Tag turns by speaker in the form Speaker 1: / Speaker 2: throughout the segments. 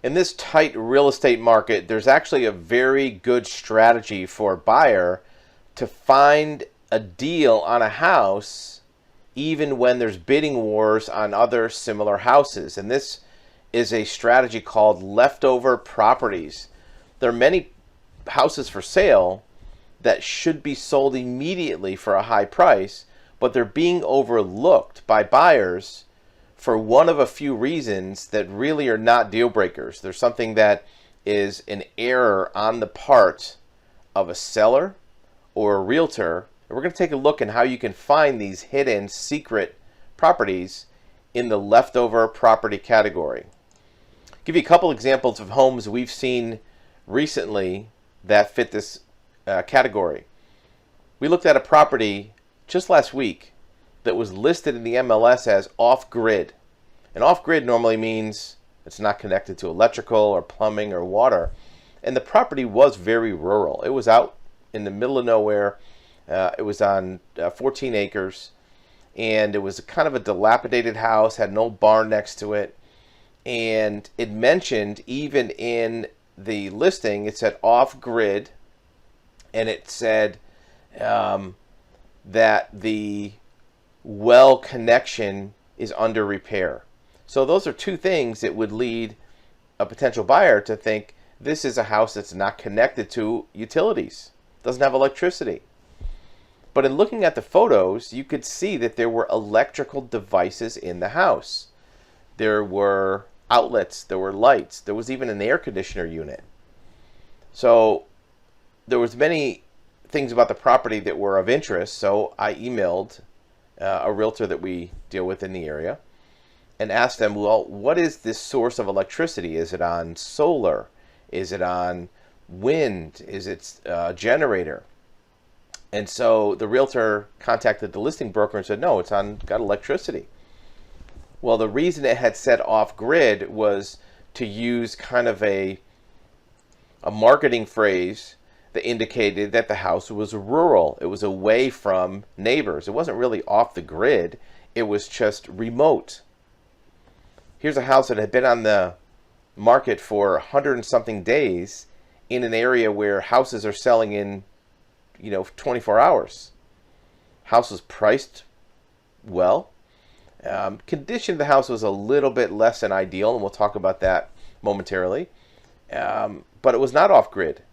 Speaker 1: In this tight real estate market, there's actually a very good strategy for a buyer to find a deal on a house even when there's bidding wars on other similar houses. And this is a strategy called leftover properties. There are many houses for sale that should be sold immediately for a high price, but they're being overlooked by buyers for one of a few reasons that really are not deal breakers. There's something that is an error on the part of a seller or a realtor. And we're going to take a look at how you can find these hidden secret properties in the leftover property category. I'll give you a couple examples of homes we've seen recently that fit this category. We looked at a property just last week that was listed in the MLS as off-grid. And off-grid normally means it's not connected to electrical or plumbing or water. And the property was very rural. It was out in the middle of nowhere. It was on 14 acres. And it was kind of a dilapidated house, had an old barn next to it. And it mentioned, even in the listing, it said off-grid. And it said that the well connection is under repair. So those are two things that would lead a potential buyer to think this is a house that's not connected to utilities, doesn't have electricity. But in looking at the photos, you could see that there were electrical devices in the house. There were outlets, there were lights, there was even an air conditioner unit. So there was many things about the property that were of interest, so I emailed a realtor that we deal with in the area and asked them, well, what is this source of electricity? Is it on solar? Is it on wind? Is it a generator? And so the realtor contacted the listing broker and said, no, it's got electricity. Well, the reason it had said off-grid was to use kind of a marketing phrase that indicated that the house was rural. It was away from neighbors. It wasn't really off the grid. It was just remote. Here's a house that had been on the market for 100 and something days in an area where houses are selling in 24 hours. House was priced well. Condition of the house was a little bit less than ideal, and we'll talk about that momentarily. But it was not off-grid.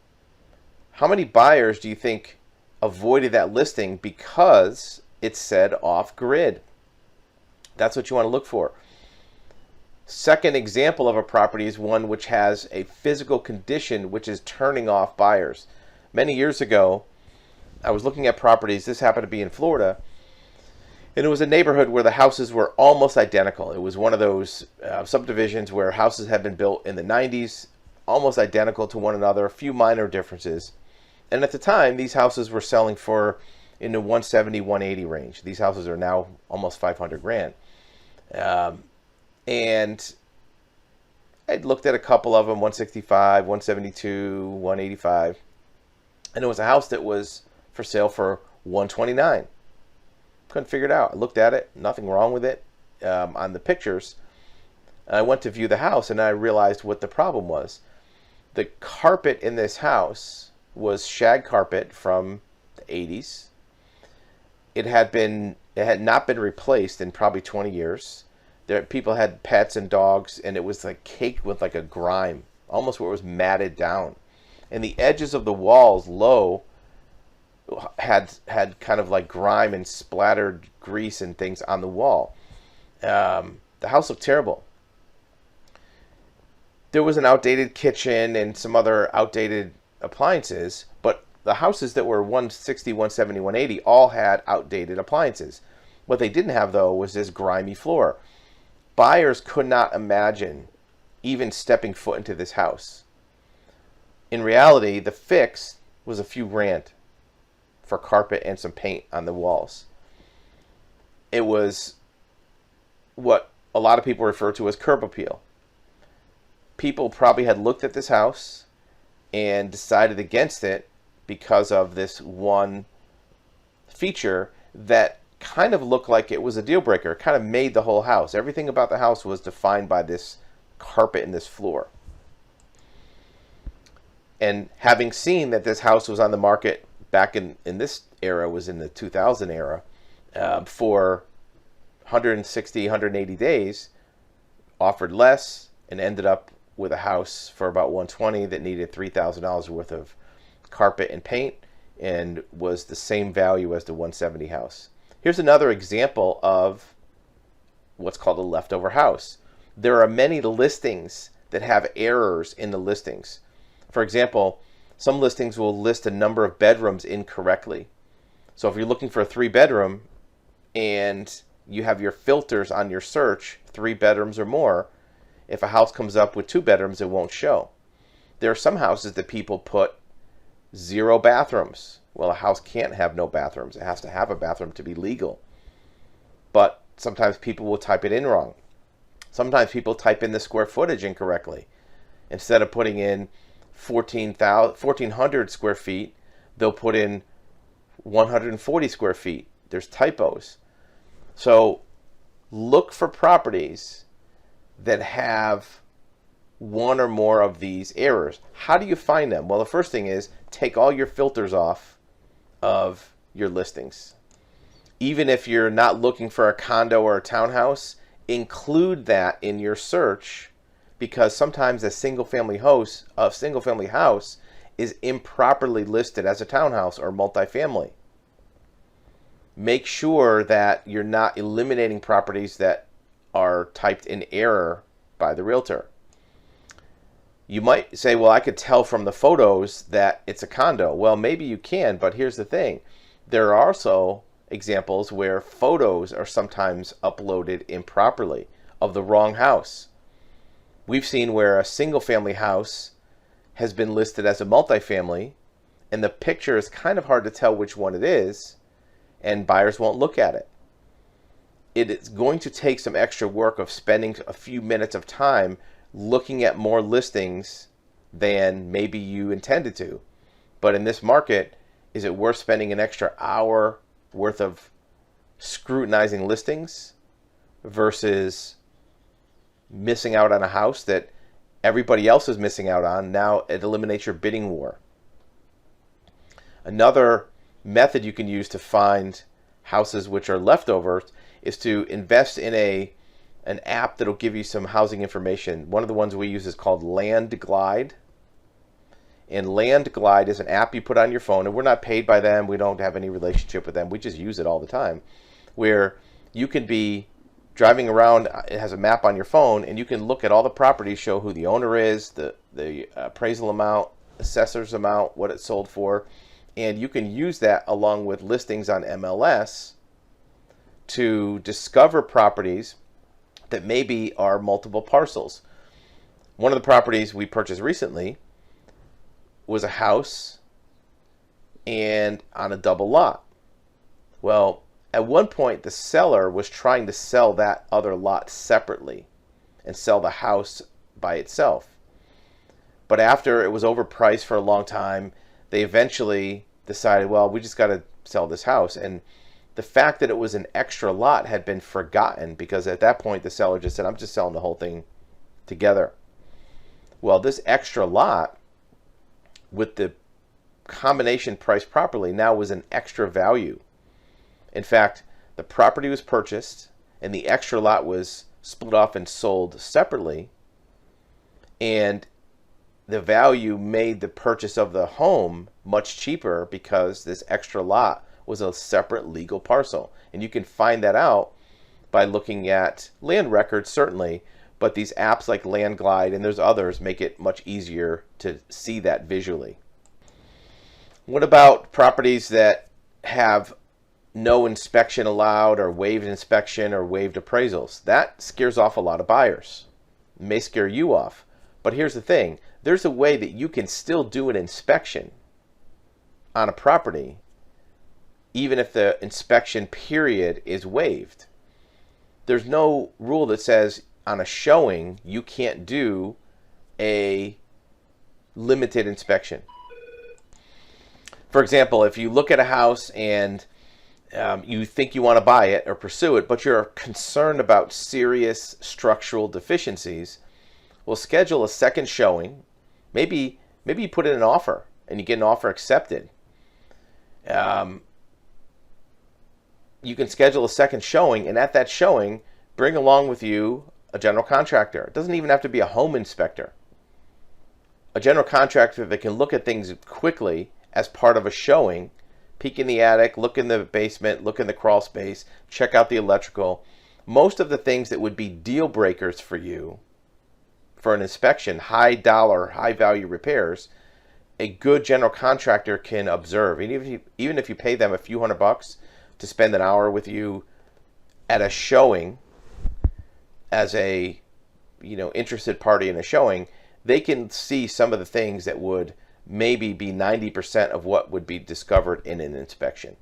Speaker 1: How many buyers do you think avoided that listing because it said off-grid? That's what you want to look for. Second example of a property is one which has a physical condition which is turning off buyers. Many years ago, I was looking at properties. This happened to be in Florida. And it was a neighborhood where the houses were almost identical. It was one of those subdivisions where houses had been built in the 90s, almost identical to one another, a few minor differences. And at the time, these houses were selling for in the 170, 180 range. These houses are now almost 500 grand. And I'd looked at a couple of them, 165, 172, 185. And it was a house that was for sale for 129. Couldn't figure it out. I looked at it, nothing wrong with it on the pictures. And I went to view the house and I realized what the problem was. The carpet in this house was shag carpet from the 80s. It had not been replaced in probably 20 years. People had pets and dogs, and it was like caked with like a grime, almost where it was matted down. And the edges of the walls low had kind of like grime and splattered grease and things on the wall. The house looked terrible. There was an outdated kitchen and some other outdated appliances, but the houses that were 160, 170, 180 all had outdated appliances. What they didn't have, though, was this grimy floor. Buyers could not imagine even stepping foot into this house. In reality, the fix was a few grand for carpet and some paint on the walls. It was what a lot of people refer to as curb appeal. People probably had looked at this house and decided against it because of this one feature that kind of looked like it was a deal breaker. It kind of made the whole house. Everything about the house was defined by this carpet and this floor. And having seen that this house was on the market back in this era, was in the 2000 era, for 160, 180 days, offered less, and ended up with a house for about 120 that needed $3,000 worth of carpet and paint, and was the same value as the 170 house. Here's another example of what's called a leftover house. There are many listings that have errors in the listings. For example, some listings will list a number of bedrooms incorrectly. So if you're looking for a 3-bedroom and you have your filters on your search, 3 bedrooms or more, if a house comes up with 2 bedrooms, it won't show. There are some houses that people put 0 bathrooms. Well, a house can't have no bathrooms. It has to have a bathroom to be legal. But sometimes people will type it in wrong. Sometimes people type in the square footage incorrectly. Instead of putting in 1,400 square feet, they'll put in 140 square feet. There's typos. So look for properties that have one or more of these errors. How do you find them? Well, the first thing is take all your filters off of your listings. Even if you're not looking for a condo or a townhouse, include that in your search, because sometimes a single-family house is improperly listed as a townhouse or multifamily. Make sure that you're not eliminating properties that are typed in error by the realtor. You might say, well, I could tell from the photos that it's a condo. Well, maybe you can, but here's the thing. There are also examples where photos are sometimes uploaded improperly of the wrong house. We've seen where a single-family house has been listed as a multifamily, and the picture is kind of hard to tell which one it is, and buyers won't look at it. It is going to take some extra work of spending a few minutes of time looking at more listings than maybe you intended to. But in this market, is it worth spending an extra hour worth of scrutinizing listings versus missing out on a house that everybody else is missing out on? Now it eliminates your bidding war. Another method you can use to find houses which are leftovers is to invest in an app that'll give you some housing information. One of the ones we use is called LandGlide. And LandGlide is an app you put on your phone, and we're not paid by them. We don't have any relationship with them. We just use it all the time, where you can be driving around. It has a map on your phone, and you can look at all the properties, show who the owner is, the appraisal amount, assessor's amount, what it sold for, and you can use that along with listings on MLS to discover properties that maybe are multiple parcels. One of the properties we purchased recently was a house and on a double lot. Well, at one point the seller was trying to sell that other lot separately and sell the house by itself. But after it was overpriced for a long time, they eventually decided, well, we just got to sell this house. And the fact that it was an extra lot had been forgotten, because at that point the seller just said, I'm just selling the whole thing together. Well, this extra lot, with the combination priced properly, now was an extra value. In fact, the property was purchased and the extra lot was split off and sold separately, and the value made the purchase of the home much cheaper because this extra lot was a separate legal parcel. And you can find that out by looking at land records, certainly, but these apps like LandGlide and there's others make it much easier to see that visually. What about properties that have no inspection allowed, or waived inspection, or waived appraisals? That scares off a lot of buyers. It may scare you off. But here's the thing. There's a way that you can still do an inspection on a property even if the inspection period is waived. There's no rule that says on a showing you can't do a limited inspection. For example, if you look at a house and you think you want to buy it or pursue it, but you're concerned about serious structural deficiencies, well, schedule a second showing. Maybe Maybe you put in an offer and you get an offer accepted. You can schedule a second showing, and at that showing, bring along with you a general contractor. It doesn't even have to be a home inspector. A general contractor that can look at things quickly as part of a showing, peek in the attic, look in the basement, look in the crawl space, check out the electrical. Most of the things that would be deal breakers for you for an inspection, high dollar, high value repairs, a good general contractor can observe. And even if you pay them a few $100 to spend an hour with you at a showing as a interested party in a showing, they can see some of the things that would maybe be 90% of what would be discovered in an inspection.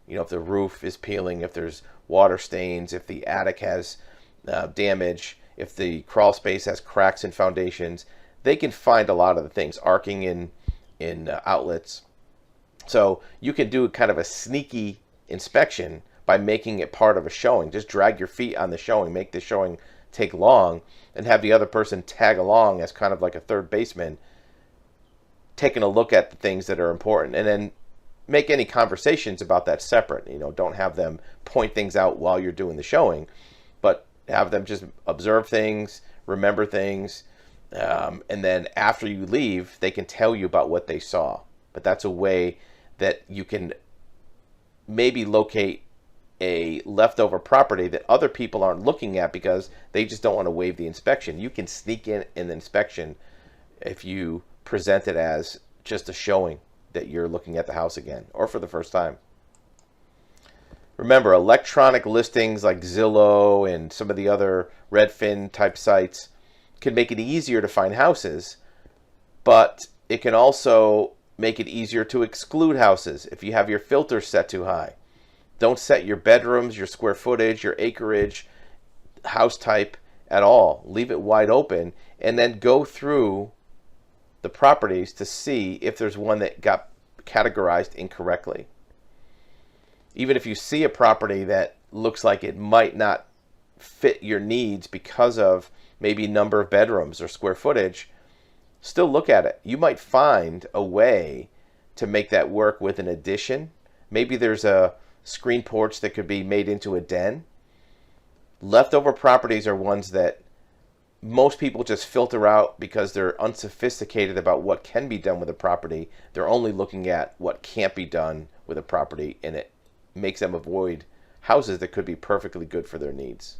Speaker 1: If the roof is peeling, if there's water stains, if the attic has damage, if the crawl space has cracks in foundations, they can find a lot of the things, arcing in outlets. So you can do kind of a sneaky inspection by making it part of a showing. Just drag your feet on the showing, make the showing take long, and have the other person tag along as kind of like a third baseman, taking a look at the things that are important, and then make any conversations about that separate. Don't have them point things out while you're doing the showing, but have them just observe things, remember things, and then after you leave, they can tell you about what they saw. But that's a way that you can maybe locate a leftover property that other people aren't looking at because they just don't want to waive the inspection. You can sneak in an inspection if you present it as just a showing that you're looking at the house again or for the first time. Remember, electronic listings like Zillow and some of the other Redfin type sites can make it easier to find houses, but it can also make it easier to exclude houses if you have your filters set too high. Don't set your bedrooms, your square footage, your acreage, house type at all. Leave it wide open, and then go through the properties to see if there's one that got categorized incorrectly. Even if you see a property that looks like it might not fit your needs because of maybe number of bedrooms or square footage, still look at it. You might find a way to make that work with an addition. Maybe there's a screen porch that could be made into a den. Leftover properties are ones that most people just filter out because they're unsophisticated about what can be done with a property. They're only looking at what can't be done with a property, and it makes them avoid houses that could be perfectly good for their needs.